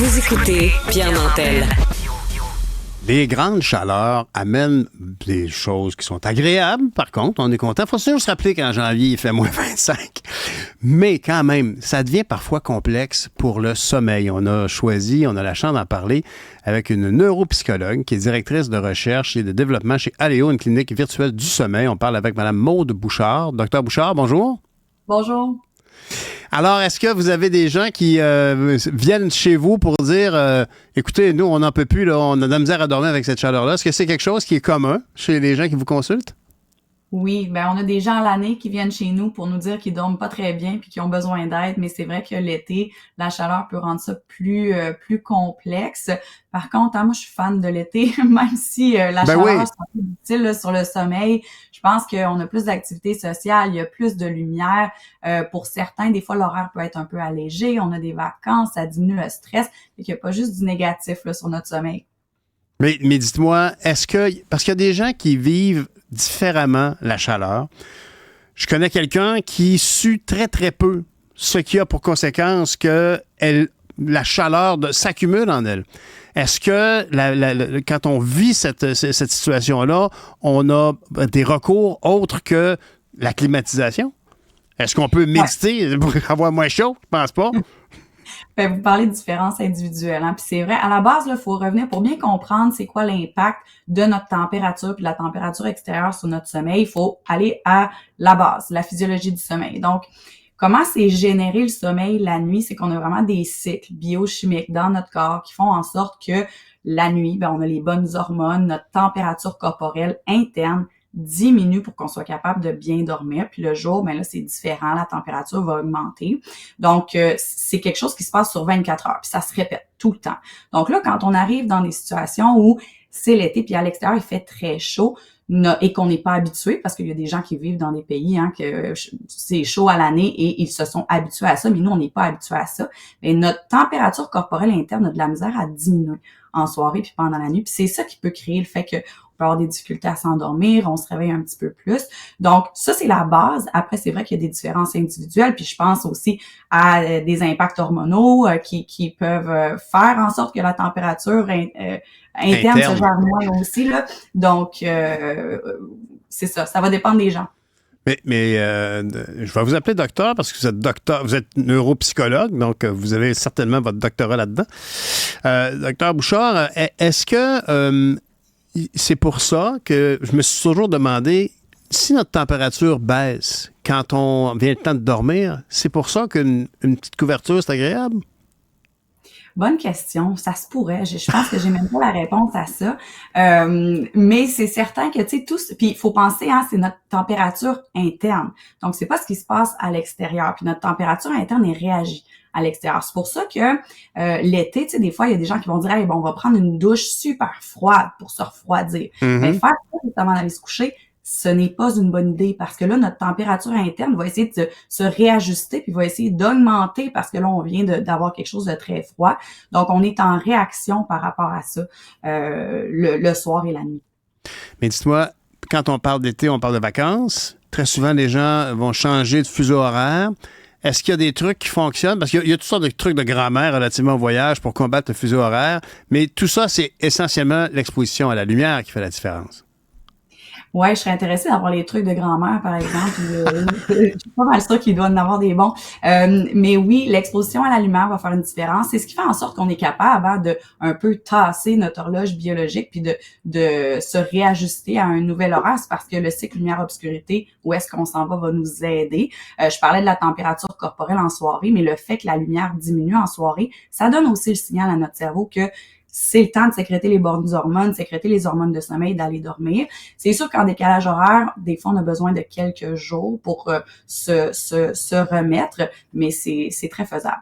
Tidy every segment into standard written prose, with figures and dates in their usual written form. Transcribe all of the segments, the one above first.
Vous écoutez Pierre Nantel. Les grandes chaleurs amènent des choses qui sont agréables. Par contre, on est content. Il faut toujours se rappeler qu'en janvier, il fait moins 25. Mais quand même, ça devient parfois complexe pour le sommeil. On a la chance d'en parler avec une neuropsychologue qui est directrice de recherche et de développement chez Aléo, une clinique virtuelle du sommeil. On parle avec Mme Maude Bouchard. Docteur Bouchard, bonjour. Bonjour. Alors, est-ce que vous avez des gens qui viennent chez vous pour dire écoutez, nous, on n'en peut plus, là, on a de la misère à dormir avec cette chaleur-là? Est-ce que c'est quelque chose qui est commun chez les gens qui vous consultent? Oui, on a des gens à l'année qui viennent chez nous pour nous dire qu'ils dorment pas très bien puis qu'ils ont besoin d'aide, mais c'est vrai que l'été, la chaleur peut rendre ça plus complexe. Par contre, moi, je suis fan de l'été, même si la chaleur, c'est un peu difficile là, sur le sommeil. Je pense qu'on a plus d'activités sociales, il y a plus de lumière. Pour certains, des fois, l'horaire peut être un peu allégé. On a des vacances, ça diminue le stress. Et qu'il n'y a pas juste du négatif là, sur notre sommeil. Mais dites-moi, parce qu'il y a des gens qui vivent différemment la chaleur. Je connais quelqu'un qui sue très, très peu, ce qui a pour conséquence que la chaleur s'accumule en elle. Est-ce que quand on vit cette situation-là, on a des recours autres que la climatisation? Est-ce qu'on peut méditer pour avoir moins chaud? Je pense pas. Vous parlez de différences individuelles, hein? Puis c'est vrai, à la base, il faut revenir pour bien comprendre c'est quoi l'impact de notre température puis la température extérieure sur notre sommeil. Il faut aller à la base, la physiologie du sommeil. Donc, comment c'est généré le sommeil la nuit? C'est qu'on a vraiment des cycles biochimiques dans notre corps qui font en sorte que la nuit, on a les bonnes hormones, notre température corporelle interne diminue pour qu'on soit capable de bien dormir. Puis le jour, là, c'est différent. La température va augmenter. Donc, c'est quelque chose qui se passe sur 24 heures. Puis ça se répète tout le temps. Donc là, quand on arrive dans des situations où c'est l'été, puis à l'extérieur, il fait très chaud, et qu'on n'est pas habitué, parce qu'il y a des gens qui vivent dans des pays que c'est chaud à l'année et ils se sont habitués à ça, mais nous, on n'est pas habitués à ça. Mais notre température corporelle interne a de la misère à diminuer en soirée puis pendant la nuit. Puis c'est ça qui peut créer le fait qu'on peut avoir des difficultés à s'endormir, on se réveille un petit peu plus. Donc, ça, c'est la base. Après, c'est vrai qu'il y a des différences individuelles, puis je pense aussi à des impacts hormonaux qui peuvent faire en sorte que la température interne se gère moins aussi, là. Donc, c'est ça va dépendre des gens. Mais je vais vous appeler docteur parce que vous êtes neuropsychologue, donc vous avez certainement votre doctorat là-dedans. Docteur Bouchard, est-ce que c'est pour ça que je me suis toujours demandé si notre température baisse quand on vient le temps de dormir, c'est pour ça qu'une petite couverture, c'est agréable? Bonne question. Ça se pourrait. Je pense que j'ai même pas la réponse à ça. Mais c'est certain que, tu sais, puis il faut penser, c'est notre température interne. Donc, c'est pas ce qui se passe à l'extérieur. Puis notre température interne est réagit à l'extérieur. C'est pour ça que l'été, tu sais, des fois, il y a des gens qui vont dire, on va prendre une douche super froide pour se refroidir. Mais faire ça juste avant d'aller se coucher, ce n'est pas une bonne idée parce que là, notre température interne va essayer de se réajuster puis va essayer d'augmenter parce que là, on vient d'avoir quelque chose de très froid. Donc, on est en réaction par rapport à ça le soir et la nuit. Mais dites-moi, quand on parle d'été, on parle de vacances. Très souvent, les gens vont changer de fuseau horaire. Est-ce qu'il y a des trucs qui fonctionnent? Parce qu'il y a toutes sortes de trucs de grammaire relativement au voyage pour combattre le fuseau horaire. Mais tout ça, c'est essentiellement l'exposition à la lumière qui fait la différence. Ouais, je serais intéressée d'avoir les trucs de grand-mère, par exemple. Je suis pas mal sûre qu'il doit en avoir des bons. Mais oui, l'exposition à la lumière va faire une différence. C'est ce qui fait en sorte qu'on est capable de un peu tasser notre horloge biologique puis de se réajuster à un nouvel horaire. C'est parce que le cycle lumière-obscurité, où est-ce qu'on s'en va nous aider. Je parlais de la température corporelle en soirée, mais le fait que la lumière diminue en soirée, ça donne aussi le signal à notre cerveau que c'est le temps de sécréter les bonnes hormones, sécréter les hormones de sommeil, d'aller dormir. C'est sûr qu'en décalage horaire, des fois, on a besoin de quelques jours pour se remettre, mais c'est très faisable.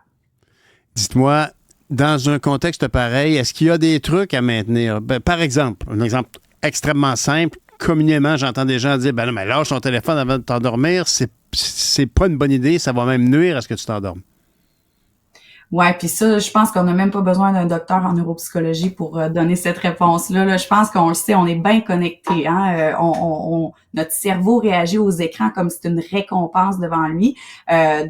Dites-moi, dans un contexte pareil, est-ce qu'il y a des trucs à maintenir? Par exemple, un exemple extrêmement simple, communément, j'entends des gens dire, non, mais lâche ton téléphone avant de t'endormir, c'est pas une bonne idée, ça va même nuire à ce que tu t'endormes. Ouais, puis ça, je pense qu'on n'a même pas besoin d'un docteur en neuropsychologie pour donner cette réponse-là. Là. Je pense qu'on le sait, on est bien connecté. Hein? Notre cerveau réagit aux écrans comme si c'était une récompense devant lui.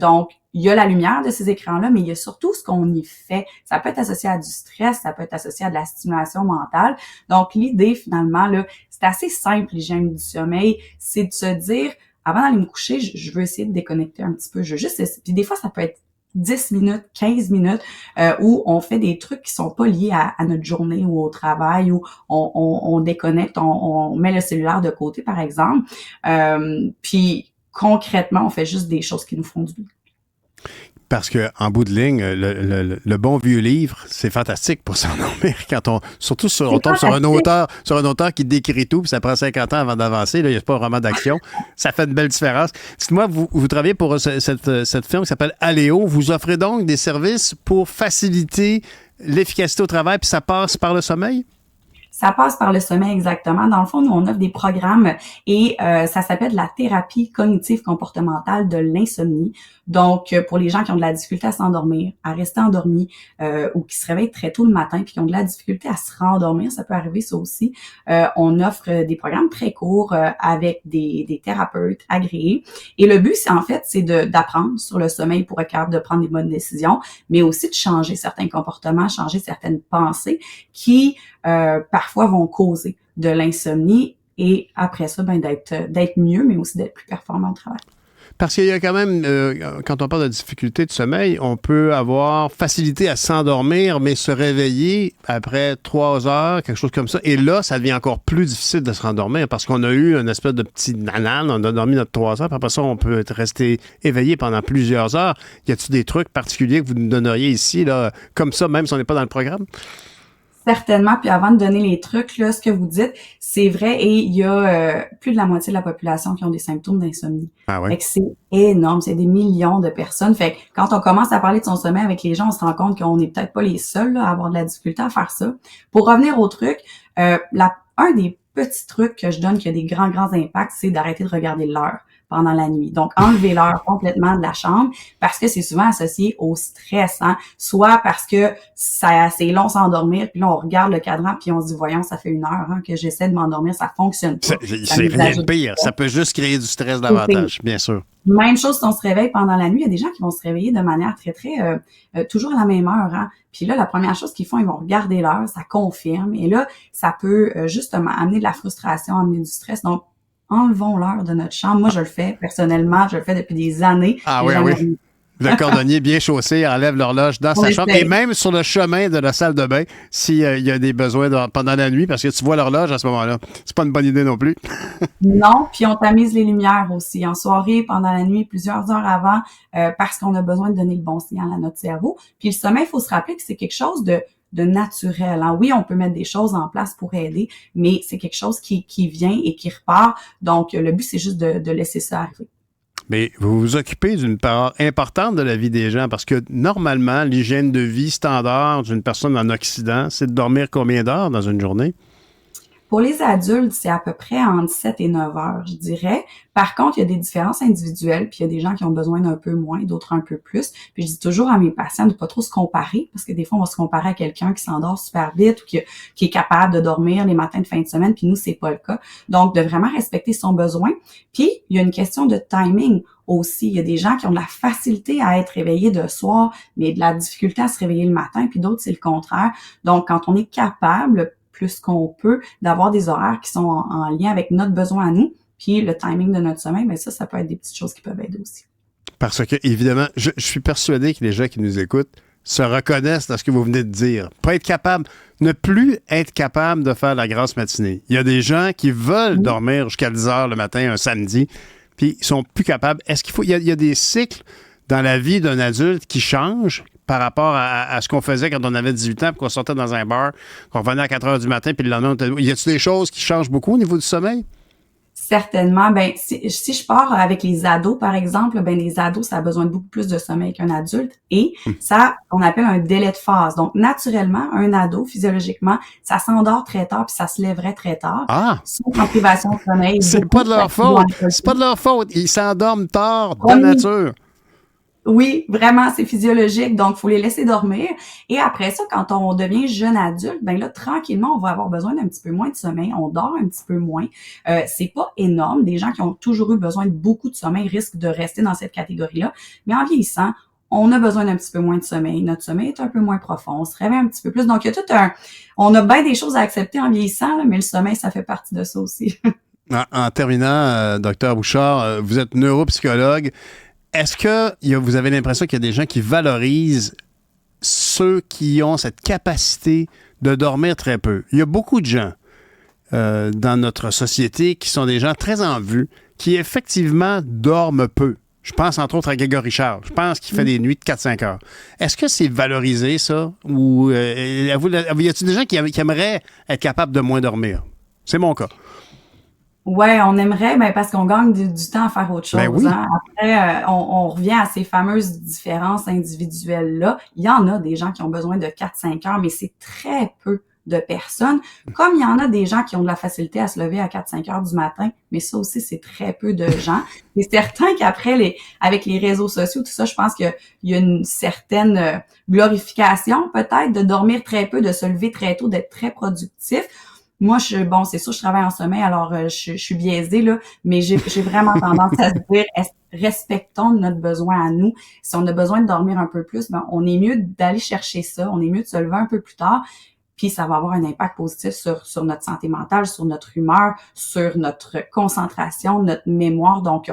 Donc, il y a la lumière de ces écrans-là, mais il y a surtout ce qu'on y fait. Ça peut être associé à du stress, ça peut être associé à de la stimulation mentale. Donc, l'idée, finalement, là, c'est assez simple, l'hygiène du sommeil, c'est de se dire, avant d'aller me coucher, je veux essayer de déconnecter un petit peu. Je veux juste essayer. Puis des fois, ça peut être 10 minutes, 15 minutes, où on fait des trucs qui sont pas liés à notre journée ou au travail, où on déconnecte, on met le cellulaire de côté, par exemple. Puis, concrètement, on fait juste des choses qui nous font du bien. Parce que en bout de ligne, le bon vieux livre, c'est fantastique pour s'endormir surtout on tombe sur un auteur qui décrit tout, puis ça prend 50 ans avant d'avancer. Il n'y a pas vraiment d'action. Ça fait une belle différence. Dites-moi, vous travaillez pour cette firme qui s'appelle Aléo. Vous offrez donc des services pour faciliter l'efficacité au travail, puis ça passe par le sommeil? Ça passe par le sommeil exactement. Dans le fond, nous, on offre des programmes et ça s'appelle la thérapie cognitive comportementale de l'insomnie. Donc, pour les gens qui ont de la difficulté à s'endormir, à rester endormis ou qui se réveillent très tôt le matin puis qui ont de la difficulté à se rendormir, ça peut arriver ça aussi. On offre des programmes très courts avec des thérapeutes agréés. Et le but, c'est d'apprendre sur le sommeil pour être capable de prendre des bonnes décisions, mais aussi de changer certains comportements, changer certaines pensées qui parfois vont causer de l'insomnie et après ça, d'être mieux, mais aussi d'être plus performant au travail. Parce qu'il y a quand même, quand on parle de difficulté de sommeil, on peut avoir facilité à s'endormir, mais se réveiller après 3 heures, quelque chose comme ça. Et là, ça devient encore plus difficile de se rendormir parce qu'on a eu une espèce de petit nanane, on a dormi notre 3 heures, puis après ça, on peut rester éveillé pendant plusieurs heures. Y a-t-il des trucs particuliers que vous nous donneriez ici, là, comme ça, même si on n'est pas dans le programme? Certainement. Puis avant de donner les trucs, là, ce que vous dites, c'est vrai. Et il y a plus de la moitié de la population qui ont des symptômes d'insomnie. Ah ouais. Fait que c'est énorme. C'est des millions de personnes. Fait que quand on commence à parler de son sommeil avec les gens, on se rend compte qu'on n'est peut-être pas les seuls là, à avoir de la difficulté à faire ça. Pour revenir au truc, un des petits trucs que je donne qui a des grands impacts, c'est d'arrêter de regarder l'heure pendant la nuit. Donc, enlever l'heure complètement de la chambre parce que c'est souvent associé au stress, hein? Soit parce que c'est long s'endormir, puis là, on regarde le cadran, puis on se dit, voyons, ça fait 1 heure hein, que j'essaie de m'endormir, ça fonctionne pas. C'est rien de pire. Ça peut juste créer du stress davantage, bien sûr. Même chose si on se réveille pendant la nuit. Il y a des gens qui vont se réveiller de manière très toujours à la même heure. Hein? Puis là, la première chose qu'ils font, ils vont regarder l'heure, ça confirme. Et là, ça peut justement amener de la frustration, amener du stress. Donc, enlevons l'heure de notre chambre. Moi, je le fais personnellement. Je le fais depuis des années. Ah oui. Le cordonnier bien chaussé enlève l'horloge dans sa chambre et même sur le chemin de la salle de bain s'il y a des besoins pendant la nuit parce que tu vois l'horloge à ce moment-là. C'est pas une bonne idée non plus. Non, puis on tamise les lumières aussi en soirée, pendant la nuit, plusieurs heures avant parce qu'on a besoin de donner le bon signal à notre cerveau. Puis le sommeil, il faut se rappeler que c'est quelque chose de naturel. Hein. Oui, on peut mettre des choses en place pour aider, mais c'est quelque chose qui vient et qui repart. Donc, le but, c'est juste de laisser ça arriver. Mais vous vous occupez d'une part importante de la vie des gens parce que normalement, l'hygiène de vie standard d'une personne en Occident, c'est de dormir combien d'heures dans une journée? Pour les adultes, c'est à peu près entre 7 et 9 heures, je dirais. Par contre, il y a des différences individuelles, puis il y a des gens qui ont besoin d'un peu moins, d'autres un peu plus. Puis je dis toujours à mes patients de pas trop se comparer, parce que des fois, on va se comparer à quelqu'un qui s'endort super vite ou qui est capable de dormir les matins de fin de semaine, puis nous, c'est pas le cas. Donc, de vraiment respecter son besoin. Puis, il y a une question de timing aussi. Il y a des gens qui ont de la facilité à être réveillés de soir, mais de la difficulté à se réveiller le matin, puis d'autres, c'est le contraire. Donc, quand on est capable plus qu'on peut, d'avoir des horaires qui sont en lien avec notre besoin à nous, puis le timing de notre sommeil, bien ça peut être des petites choses qui peuvent aider aussi. Parce que, évidemment, je suis persuadé que les gens qui nous écoutent se reconnaissent dans ce que vous venez de dire. Ne plus être capable de faire la grasse matinée. Il y a des gens qui veulent dormir jusqu'à 10 heures le matin, un samedi, puis ils sont plus capables. Est-ce il y a des cycles dans la vie d'un adulte qui changent par rapport à ce qu'on faisait quand on avait 18 ans, puis qu'on sortait dans un bar, qu'on revenait à 4 heures du matin, puis le lendemain, y a-t-il des choses qui changent beaucoup au niveau du sommeil? Certainement. Ben, si je pars avec les ados, par exemple, ben, les ados, ça a besoin de beaucoup plus de sommeil qu'un adulte. Et ça, on appelle un délai de phase. Donc, naturellement, un ado, physiologiquement, ça s'endort très tard puis ça se lèverait très tard. Ah! Sauf en privation de sommeil. C'est pas de leur faute. C'est pas de leur faute. Ils s'endorment tard de nature. Oui, vraiment, c'est physiologique, donc faut les laisser dormir. Et après ça, quand on devient jeune adulte, ben là, tranquillement, on va avoir besoin d'un petit peu moins de sommeil, on dort un petit peu moins. C'est pas énorme. Des gens qui ont toujours eu besoin de beaucoup de sommeil risquent de rester dans cette catégorie-là. Mais en vieillissant, on a besoin d'un petit peu moins de sommeil. Notre sommeil est un peu moins profond, on se réveille un petit peu plus. Donc, il y a on a bien des choses à accepter en vieillissant, là, mais le sommeil, ça fait partie de ça aussi. En terminant, docteur Bouchard, vous êtes neuropsychologue. Est-ce que vous avez l'impression qu'il y a des gens qui valorisent ceux qui ont cette capacité de dormir très peu? Il y a beaucoup de gens dans notre société qui sont des gens très en vue, qui effectivement dorment peu. Je pense entre autres à Grégory Charles. Je pense qu'il fait des nuits de 4-5 heures. Est-ce que c'est valorisé, ça? Ou y a-t-il des gens qui aimeraient être capables de moins dormir? C'est mon cas. Ouais, on aimerait, ben parce qu'on gagne du temps à faire autre chose. Ben oui. Hein. Après, on revient à ces fameuses différences individuelles-là. Il y en a des gens qui ont besoin de 4-5 heures, mais c'est très peu de personnes. Comme il y en a des gens qui ont de la facilité à se lever à 4-5 heures du matin, mais ça aussi, c'est très peu de gens. C'est certain qu'après, avec les réseaux sociaux, tout ça, je pense qu'il y a une certaine glorification peut-être de dormir très peu, de se lever très tôt, d'être très productif. Moi, c'est sûr, je travaille en sommeil, alors je suis biaisée, là, mais j'ai vraiment tendance à se dire, respectons notre besoin à nous. Si on a besoin de dormir un peu plus, ben, on est mieux d'aller chercher ça, on est mieux de se lever un peu plus tard, puis ça va avoir un impact positif sur notre santé mentale, sur notre humeur, sur notre concentration, notre mémoire. Donc,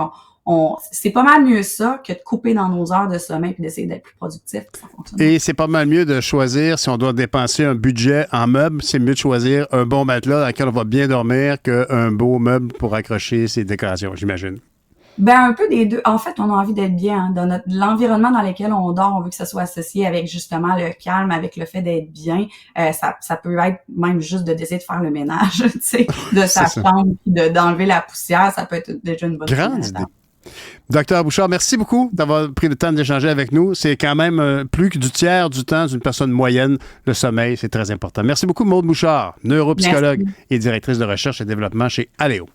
c'est pas mal mieux ça que de couper dans nos heures de sommeil puis d'essayer d'être plus productif. Ça fonctionne. Et c'est pas mal mieux de choisir, si on doit dépenser un budget en meubles, c'est mieux de choisir un bon matelas dans lequel on va bien dormir qu'un beau meuble pour accrocher ses décorations, j'imagine. Ben, un peu des deux. En fait, on a envie d'être bien hein, dans l'environnement dans lequel on dort. On veut que ça soit associé avec justement le calme, avec le fait d'être bien. Ça peut être même juste de décider de faire le ménage, tu sais, de sa chambre, puis d'enlever la poussière. Ça peut être déjà une bonne grande idée. Docteur Bouchard, merci beaucoup d'avoir pris le temps d'échanger avec nous. C'est quand même plus que du tiers du temps d'une personne moyenne. Le sommeil, c'est très important. Merci beaucoup, Maude Bouchard, neuropsychologue et directrice de recherche et développement chez Aléo.